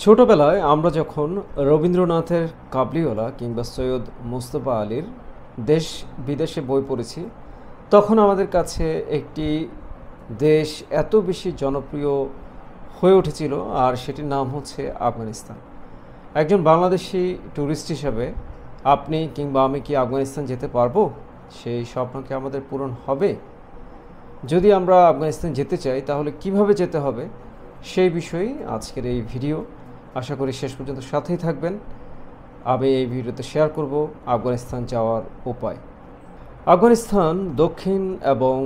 ছোটবেলায় আমরা যখন রবীন্দ্রনাথের কাবলিওয়ালা কিংবা সৈয়দ মুস্তফা আলীর দেশ বিদেশে বই পড়েছি, তখন আমাদের কাছে একটি দেশ এত বেশি জনপ্রিয় হয়ে উঠেছিল, আর সেটির নাম হচ্ছে আফগানিস্তান। একজন বাংলাদেশি ট্যুরিস্ট হিসাবে আপনি কিংবা আমি কি আফগানিস্তান যেতে পারবো? সেই স্বপ্ন কি আমাদের পূরণ হবে? যদি আমরা আফগানিস্তান যেতে চাই তাহলে কিভাবে যেতে হবে, সেই বিষয়েই আজকের এই ভিডিও। আশা করি শেষ পর্যন্ত সাথেই থাকবেন। আমি এই ভিডিওতে শেয়ার করব আফগানিস্তান যাওয়ার উপায়। আফগানিস্তান দক্ষিণ এবং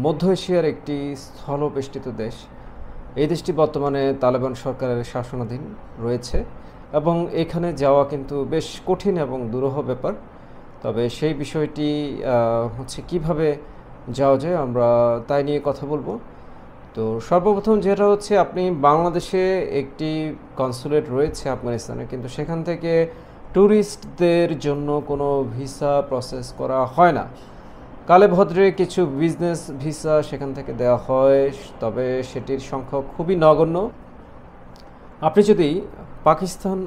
মধ্য এশিয়ার একটি স্থলবেষ্টিত দেশ। এই দেশটি বর্তমানে তালেবান সরকারের শাসনাধীন রয়েছে এবং এখানে যাওয়া কিন্তু বেশ কঠিন এবং দুরূহ ব্যাপার। তবে সেই বিষয়টি হচ্ছে কিভাবে যাওয়া যায়, আমরা তাই নিয়ে কথা বলবো। তো সর্বপ্রথম যেটা হচ্ছে, আপনি বাংলাদেশে একটি কনসুলেট রয়েছে আফগানিস্তানে, কিন্তু সেখান থেকে ট্যুরিস্টদের জন্য কোনো ভিসা প্রসেস করা হয় না। কালে ভদ্রে কিছু বিজনেস ভিসা সেখান থেকে দেওয়া হয়, তবে সেটির সংখ্যা খুবই নগণ্য। আপনি যদি পাকিস্তান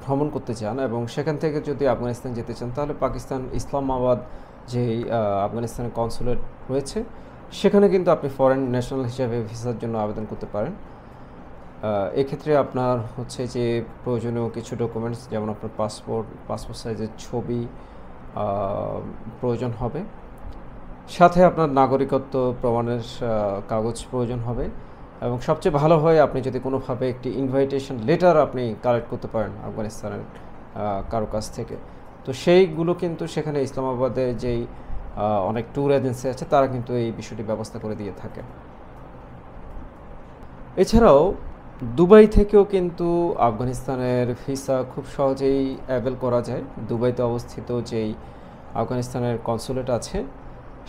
ভ্রমণ করতে চান এবং সেখান থেকে যদি আফগানিস্তান যেতে চান, তাহলে পাকিস্তান ইসলামাবাদ যেই আফগানিস্তানের কনসুলেট রয়েছে, সেখানে কিন্তু আপনি ফরেন ন্যাশনাল হিসাবে ভিসার জন্য আবেদন করতে পারেন। এক্ষেত্রে আপনার হচ্ছে যে প্রয়োজনীয় কিছু ডকুমেন্টস, যেমন আপনার পাসপোর্ট সাইজের ছবি প্রয়োজন হবে, সাথে আপনার নাগরিকত্ব প্রমাণের কাগজ প্রয়োজন হবে, এবং সবচেয়ে ভালো হয় আপনি যদি কোনোভাবে একটি ইনভাইটেশন লেটার আপনি কালেক্ট করতে পারেন আফগানিস্তানের কারো কাছ থেকে। তো সেইগুলো কিন্তু সেখানে ইসলামাবাদে যেই অনেক ট্যুর এজেন্সি আছে, তারা কিন্তু এই বিষয়টি ব্যবস্থা করে দিয়ে থাকে। এছাড়াও দুবাই থেকেও কিন্তু আফগানিস্তানের ভিসা খুব সহজেই অ্যাভেল করা যায়। দুবাইতে অবস্থিত যেই আফগানিস্তানের কনসুলেট আছে,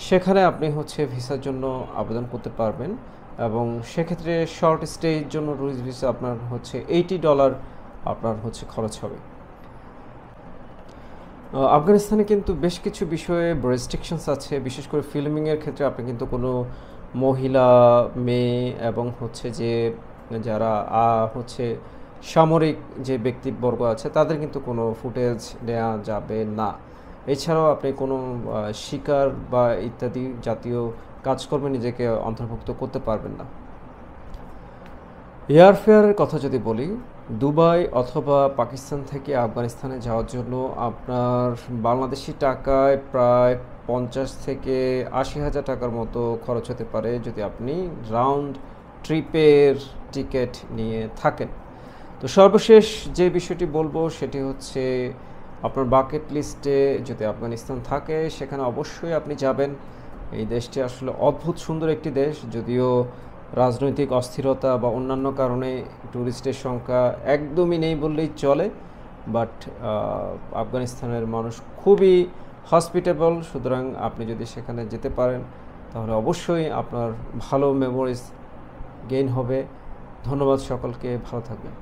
সেখানে আপনি হচ্ছে ভিসার জন্য আবেদন করতে পারবেন, এবং সেক্ষেত্রে শর্ট স্টের জন্য ট্যুরিস্ট ভিসা আপনার হচ্ছে $80 আপনার হচ্ছে খরচ হবে। আফগানিস্তানে কিন্তু বেশ কিছু বিষয়ে রেস্ট্রিকশনস আছে, বিশেষ করে ফিল্মিংয়ের ক্ষেত্রে আপনি কিন্তু কোনো মহিলা, মেয়ে এবং হচ্ছে যে যারা হচ্ছে সামরিক যে ব্যক্তিবর্গ আছে, তাদের কিন্তু কোনো ফুটেজ নেওয়া যাবে না। এছাড়াও আপনি কোনো শিকার বা ইত্যাদি জাতীয় কাজকর্মে নিজেকে অন্তর্ভুক্ত করতে পারবেন না। এয়ারফেয়ারের কথা যদি বলি, দুবাই অথবা পাকিস্তান থেকে আফগানিস্তানে যাওয়ার জন্য আপনার বাংলাদেশি টাকায় প্রায় 50 থেকে 80 হাজার টাকার মতো খরচ হতে পারে, যদি আপনি রাউন্ড ট্রিপের টিকিট নিয়ে থাকেন। তো সর্বশেষ যে বিষয়টি বলবো সেটি হচ্ছে, আপনার বাকেট লিস্টে যদি আফগানিস্তান থাকে, সেখানে অবশ্যই আপনি যাবেন। এই দেশটি আসলে অদ্ভুত সুন্দর একটি দেশ, যদিও রাজনৈতিক অস্থিরতা বা অন্যান্য কারণে ট্যুরিস্টের সংখ্যা একদমই নেই বললেই চলে, বাট আফগানিস্তানের মানুষ খুবই হসপিটেবল। সুতরাং আপনি যদি সেখানে যেতে পারেন, তাহলে অবশ্যই আপনার ভালো মেমোরিজ গেইন হবে। ধন্যবাদ সকলকে, ভালো থাকবেন।